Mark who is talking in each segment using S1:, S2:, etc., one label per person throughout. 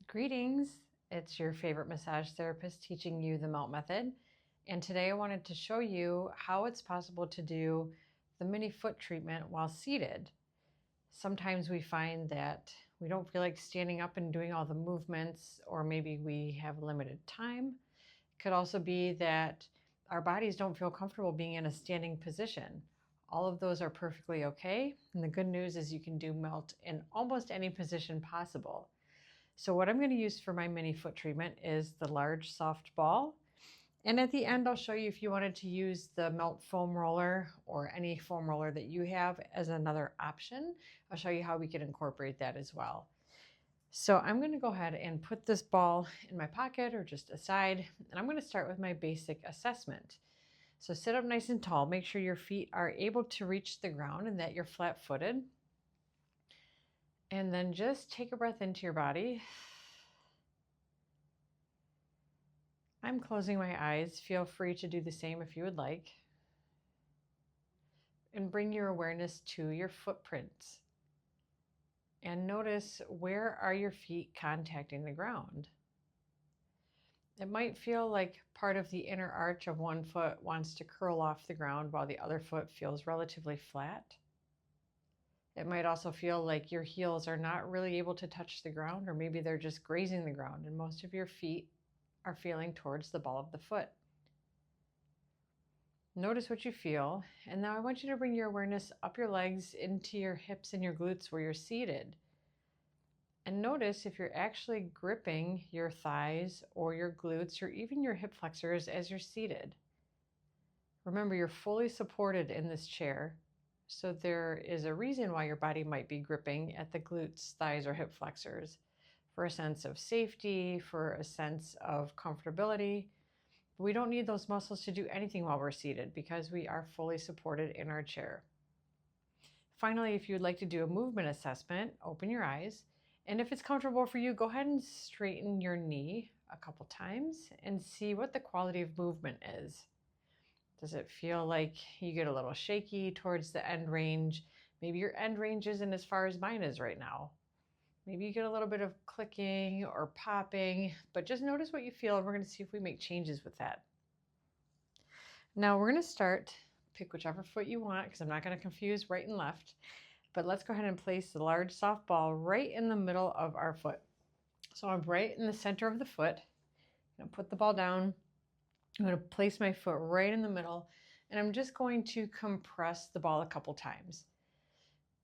S1: Greetings, it's your favorite massage therapist teaching you the melt method. And today I wanted to show you how it's possible to do the mini foot treatment while seated. Sometimes we find that we don't feel like standing up and doing all the movements, or maybe we have limited time. It could also be that our bodies don't feel comfortable being in a standing position. All of those are perfectly okay. And the good news is you can do melt in almost any position possible. So what I'm going to use for my mini foot treatment is the large soft ball. And at the end, I'll show you if you wanted to use the melt foam roller or any foam roller that you have as another option. I'll show you how we can incorporate that as well. So I'm going to go ahead and put this ball in my pocket or just aside, and I'm going to start with my basic assessment. So sit up nice and tall. Make sure your feet are able to reach the ground and that you're flat-footed. And then just take a breath into your body. I'm closing my eyes. Feel free to do the same if you would like. And bring your awareness to your footprints. And notice, where are your feet contacting the ground? It might feel like part of the inner arch of one foot wants to curl off the ground while the other foot feels relatively flat. It might also feel like your heels are not really able to touch the ground, or maybe they're just grazing the ground and most of your feet are feeling towards the ball of the foot. Notice what you feel, and now I want you to bring your awareness up your legs into your hips and your glutes where you're seated. And notice if you're actually gripping your thighs or your glutes or even your hip flexors as you're seated. Remember, you're fully supported in this chair, so there is a reason why your body might be gripping at the glutes, thighs, or hip flexors, for a sense of safety, for a sense of comfortability. We don't need those muscles to do anything while we're seated because we are fully supported in our chair. Finally, if you'd like to do a movement assessment, open your eyes. And if it's comfortable for you, go ahead and straighten your knee a couple times and see what the quality of movement is. Does it feel like you get a little shaky towards the end range? Maybe your end range isn't as far as mine is right now. Maybe you get a little bit of clicking or popping, but just notice what you feel, and we're going to see if we make changes with that. Now we're going to start, pick whichever foot you want, because I'm not going to confuse right and left, but let's go ahead and place the large soft ball right in the middle of our foot. So I'm right in the center of the foot. I'm going to put the ball down. I'm going to place my foot right in the middle, and I'm just going to compress the ball a couple times.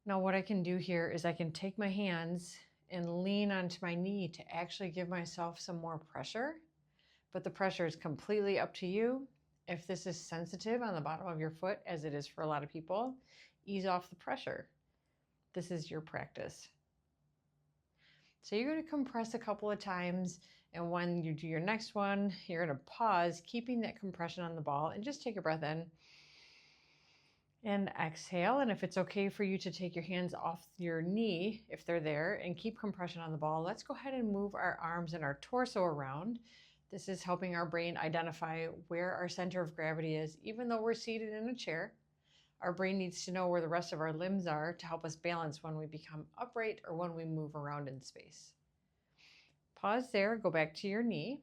S1: Now what I can do here is I can take my hands and lean onto my knee to actually give myself some more pressure, but the pressure is completely up to you. If this is sensitive on the bottom of your foot, as it is for a lot of people, ease off the pressure. This is your practice. So you're going to compress a couple of times, and when you do your next one, you're going to pause, keeping that compression on the ball, and just take a breath in and exhale. And if it's okay for you to take your hands off your knee, if they're there, and keep compression on the ball, let's go ahead and move our arms and our torso around. This is helping our brain identify where our center of gravity is. Even though we're seated in a chair, our brain needs to know where the rest of our limbs are to help us balance when we become upright or when we move around in space. Pause there, go back to your knee.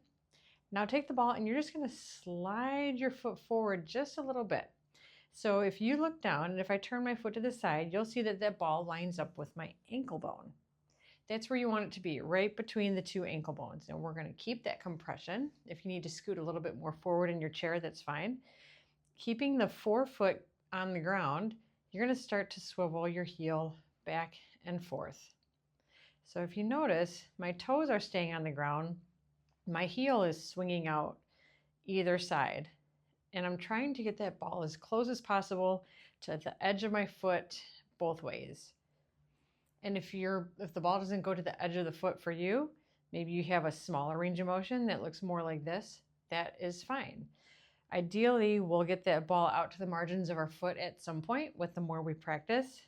S1: Now take the ball and you're just going to slide your foot forward just a little bit. So if you look down and if I turn my foot to the side, you'll see that that ball lines up with my ankle bone. That's where you want it to be, right between the two ankle bones. And we're going to keep that compression. If you need to scoot a little bit more forward in your chair, that's fine. Keeping the forefoot on the ground, you're going to start to swivel your heel back and forth. So if you notice, my toes are staying on the ground. My heel is swinging out either side. And I'm trying to get that ball as close as possible to the edge of my foot both ways. And if the ball doesn't go to the edge of the foot for you, maybe you have a smaller range of motion that looks more like this, that is fine. Ideally, we'll get that ball out to the margins of our foot at some point with the more we practice.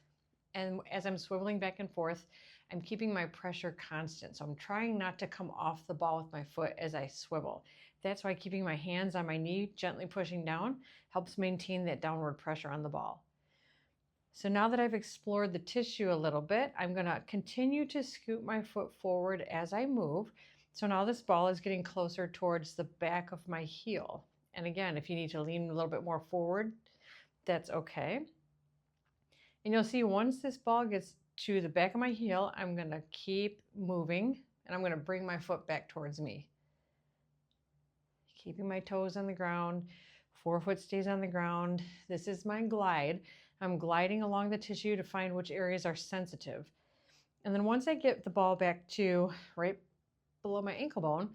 S1: And as I'm swiveling back and forth, I'm keeping my pressure constant. So I'm trying not to come off the ball with my foot as I swivel. That's why keeping my hands on my knee, gently pushing down, helps maintain that downward pressure on the ball. So now that I've explored the tissue a little bit, I'm going to continue to scoot my foot forward as I move. So now this ball is getting closer towards the back of my heel. And again, if you need to lean a little bit more forward, that's okay. And you'll see once this ball gets to the back of my heel, I'm going to keep moving and I'm going to bring my foot back towards me. Keeping my toes on the ground, forefoot stays on the ground. This is my glide. I'm gliding along the tissue to find which areas are sensitive. And then once I get the ball back to right below my ankle bone,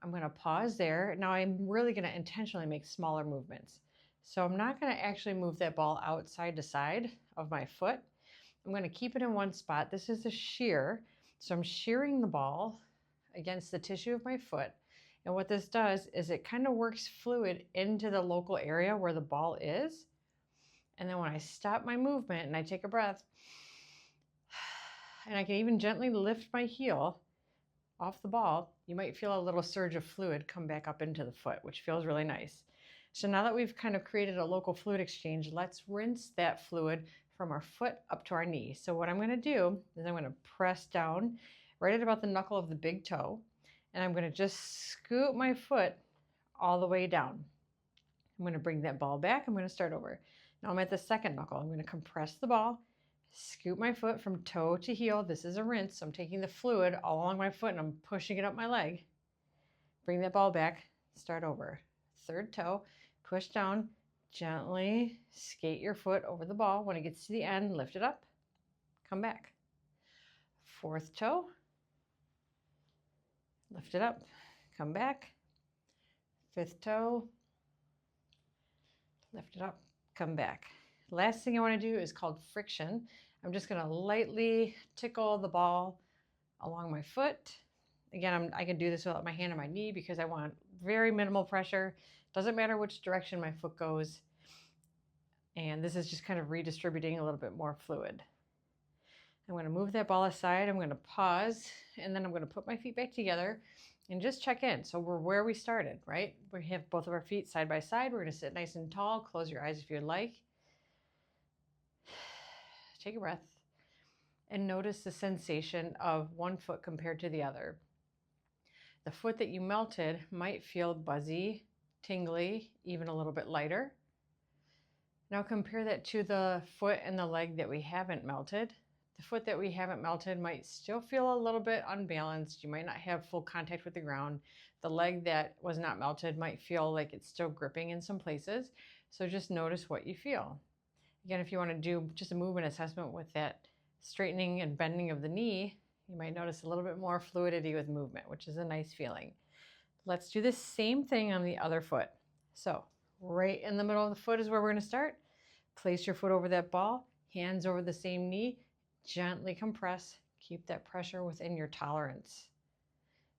S1: I'm going to pause there. Now I'm really going to intentionally make smaller movements. So I'm not going to actually move that ball outside to side of my foot. I'm going to keep it in one spot. This is a shear. So I'm shearing the ball against the tissue of my foot. And what this does is it kind of works fluid into the local area where the ball is. And then when I stop my movement and I take a breath, and I can even gently lift my heel off the ball, you might feel a little surge of fluid come back up into the foot, which feels really nice. So now that we've kind of created a local fluid exchange, let's rinse that fluid from our foot up to our knee. So what I'm going to do is I'm going to press down right at about the knuckle of the big toe, and I'm going to just scoot my foot all the way down. I'm going to bring that ball back. I'm going to start over. Now I'm at the second knuckle. I'm going to compress the ball, scoot my foot from toe to heel. This is a rinse. So I'm taking the fluid all along my foot and I'm pushing it up my leg. Bring that ball back, start over. Third toe, push down, gently skate your foot over the ball. When it gets to the end, lift it up, come back. Fourth toe, lift it up, come back. Fifth toe, lift it up, come back. Last thing I want to do is called friction. I'm just going to lightly tickle the ball along my foot. Again, I can do this without my hand on my knee because I want very minimal pressure. Doesn't matter which direction my foot goes. And this is just kind of redistributing a little bit more fluid. I'm going to move that ball aside. I'm going to pause, and then I'm going to put my feet back together and just check in. So we're where we started, right? We have both of our feet side by side. We're going to sit nice and tall. Close your eyes if you'd like. Take a breath and notice the sensation of one foot compared to the other. The foot that you melted might feel buzzy, tingly, even a little bit lighter. Now compare that to the foot and the leg that we haven't melted. The foot that we haven't melted might still feel a little bit unbalanced. You might not have full contact with the ground. The leg that was not melted might feel like it's still gripping in some places. So just notice what you feel. Again, if you want to do just a movement assessment with that straightening and bending of the knee, you might notice a little bit more fluidity with movement, which is a nice feeling. Let's do the same thing on the other foot. So right in the middle of the foot is where we're going to start. Place your foot over that ball, hands over the same knee, gently compress. Keep that pressure within your tolerance.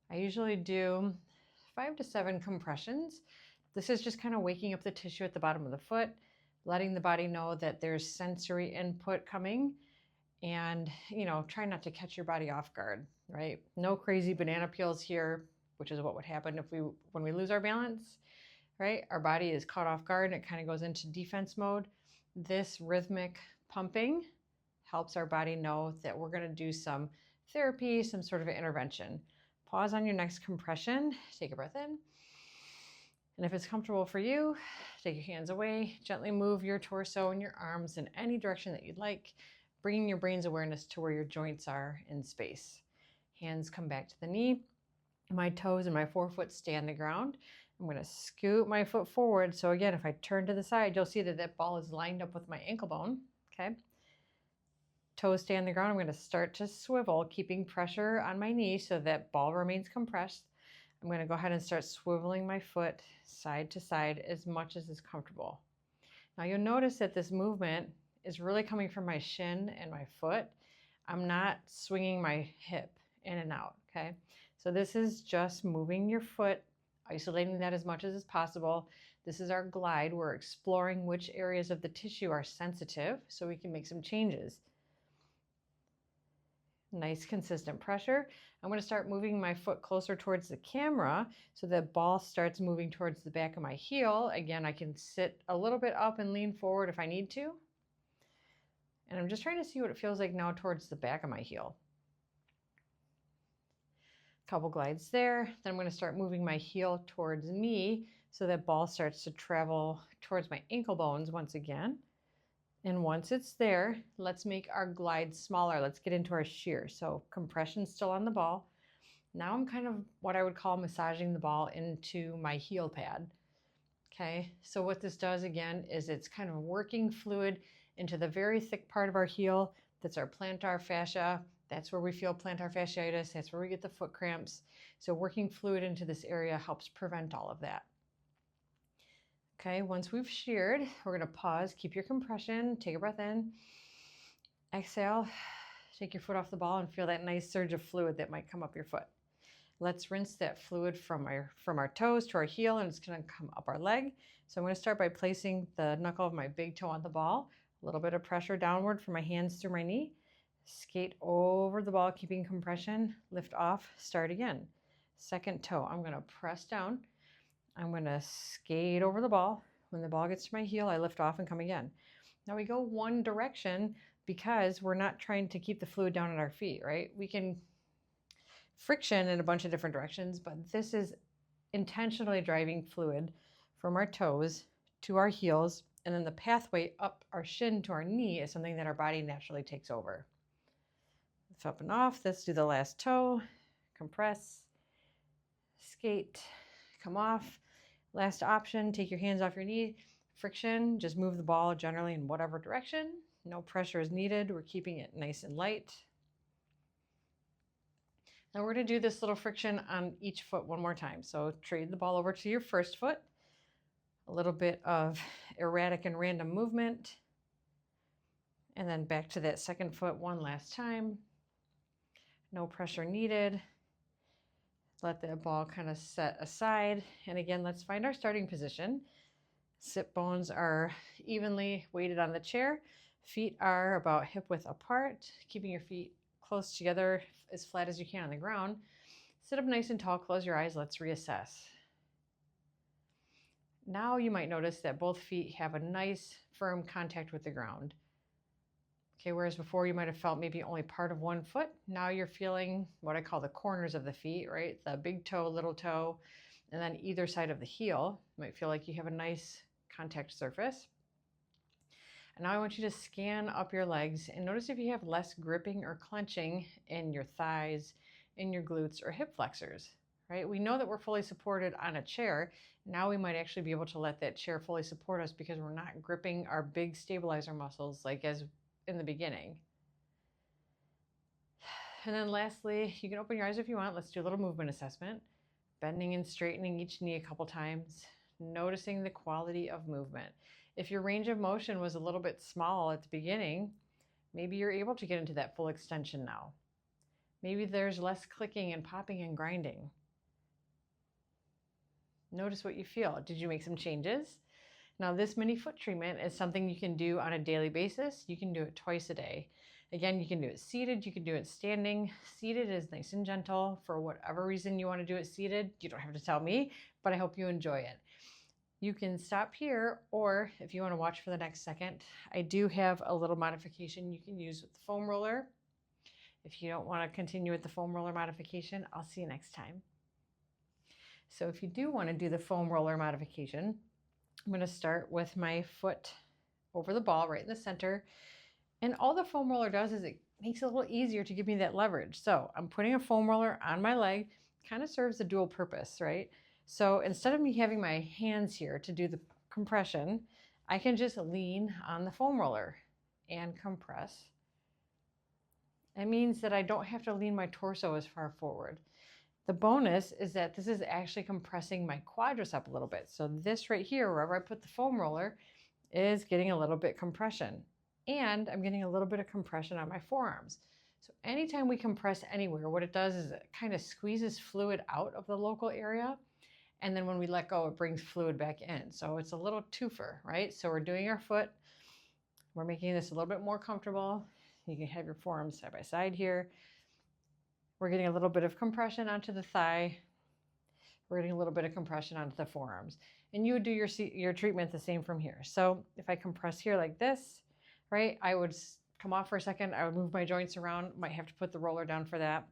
S1: I usually do 5 to 7 compressions. This is just kind of waking up the tissue at the bottom of the foot, letting the body know that there's sensory input coming, and try not to catch your body off guard, right? No crazy banana peels here, which is what would happen when we lose our balance, right? Our body is caught off guard and it kind of goes into defense mode. This rhythmic pumping helps our body know that we're going to do some therapy, some sort of intervention. Pause on your next compression, take a breath in. And if it's comfortable for you, take your hands away, gently move your torso and your arms in any direction that you'd like, bringing your brain's awareness to where your joints are in space. Hands come back to the knee. My toes and my forefoot stay on the ground. I'm going to scoot my foot forward. So again, if I turn to the side, you'll see that that ball is lined up with my ankle bone. Okay. Toes stay on the ground. I'm going to start to swivel, keeping pressure on my knee so that ball remains compressed. I'm going to go ahead and start swiveling my foot side to side as much as is comfortable. Now you'll notice that this movement is really coming from my shin and my foot. I'm not swinging my hip in and out, okay? So this is just moving your foot, isolating that as much as is possible. This is our glide. We're exploring which areas of the tissue are sensitive so we can make some changes. Nice consistent pressure. I'm going to start moving my foot closer towards the camera so the ball starts moving towards the back of my heel. Again, I can sit a little bit up and lean forward if I need to. And I'm just trying to see what it feels like now towards the back of my heel. Couple glides there. Then I'm going to start moving my heel towards me so that ball starts to travel towards my ankle bones once again. And once it's there, let's make our glide smaller. Let's get into our shear. So compression still on the ball. Now I'm kind of what I would call massaging the ball into my heel pad. Okay, so what this does again is it's kind of working fluid into the very thick part of our heel. That's our plantar fascia. That's where we feel plantar fasciitis. That's where we get the foot cramps. So working fluid into this area helps prevent all of that. Okay, once we've sheared, we're going to pause, keep your compression, take a breath in, exhale, take your foot off the ball and feel that nice surge of fluid that might come up your foot. Let's rinse that fluid from our toes to our heel, and it's going to come up our leg. So I'm going to start by placing the knuckle of my big toe on the ball, a little bit of pressure downward from my hands through my knee, skate over the ball, keeping compression, lift off, start again. Second toe, I'm going to press down. I'm going to skate over the ball. When the ball gets to my heel, I lift off and come again. Now we go one direction because we're not trying to keep the fluid down at our feet, right? We can friction in a bunch of different directions, but this is intentionally driving fluid from our toes to our heels, and then the pathway up our shin to our knee is something that our body naturally takes over. Lift up and off. Let's do the last toe. Compress, skate, come off. Last option, take your hands off your knee. Friction, just move the ball generally in whatever direction. No pressure is needed. We're keeping it nice and light. Now we're going to do this little friction on each foot one more time. So trade the ball over to your first foot. A little bit of erratic and random movement. And then back to that second foot one last time. No pressure needed. Let that ball kind of set aside. And again, let's find our starting position. Sit bones are evenly weighted on the chair. Feet are about hip width apart, keeping your feet close together as flat as you can on the ground. Sit up nice and tall, close your eyes, let's reassess. Now you might notice that both feet have a nice firm contact with the ground. Okay, whereas before you might have felt maybe only part of one foot, now you're feeling what I call the corners of the feet, right? The big toe, little toe, and then either side of the heel. You might feel like you have a nice contact surface. And now I want you to scan up your legs and notice if you have less gripping or clenching in your thighs, in your glutes, or hip flexors, right? We know that we're fully supported on a chair. Now we might actually be able to let that chair fully support us because we're not gripping our big stabilizer muscles like as in the beginning. And then lastly, you can open your eyes if you want. Let's do a little movement assessment. Bending and straightening each knee a couple times, noticing the quality of movement. If your range of motion was a little bit small at the beginning, maybe you're able to get into that full extension now. Maybe there's less clicking and popping and grinding. Notice what you feel. Did you make some changes? Now, this mini foot treatment is something you can do on a daily basis. You can do it twice a day. Again, you can do it seated, you can do it standing. Seated is nice and gentle. For whatever reason you want to do it seated, you don't have to tell me, but I hope you enjoy it. You can stop here, or if you want to watch for the next second, I do have a little modification you can use with the foam roller. If you don't want to continue with the foam roller modification, I'll see you next time. So if you do want to do the foam roller modification, I'm going to start with my foot over the ball right in the center. And all the foam roller does is it makes it a little easier to give me that leverage. So I'm putting a foam roller on my leg, kind of serves a dual purpose, right? So instead of me having my hands here to do the compression, I can just lean on the foam roller and compress. It means that I don't have to lean my torso as far forward. The bonus is that this is actually compressing my quadricep a little bit. So this right here, wherever I put the foam roller, is getting a little bit compression. And I'm getting a little bit of compression on my forearms. So anytime we compress anywhere, what it does is it kind of squeezes fluid out of the local area. And then when we let go, it brings fluid back in. So it's a little twofer, right? So we're doing our foot. We're making this a little bit more comfortable. You can have your forearms side by side here. We're getting a little bit of compression onto the thigh. We're getting a little bit of compression onto the forearms. And you would do your treatment the same from here. So if I compress here like this, right, I would come off for a second, I would move my joints around. Might have to put the roller down for that.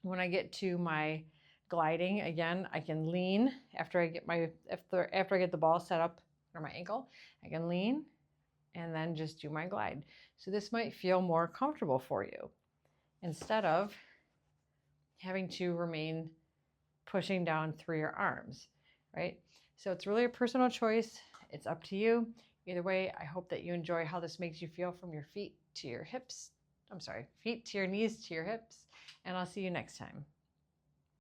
S1: When I get to my gliding, again, I can lean after I get the ball set up on my ankle. I can lean and then just do my glide. So this might feel more comfortable for you instead of having to remain pushing down through your arms, right? So it's really a personal choice. It's up to you. Either way, I hope that you enjoy how this makes you feel from your feet to your hips. Feet to your knees to your hips. And I'll see you next time.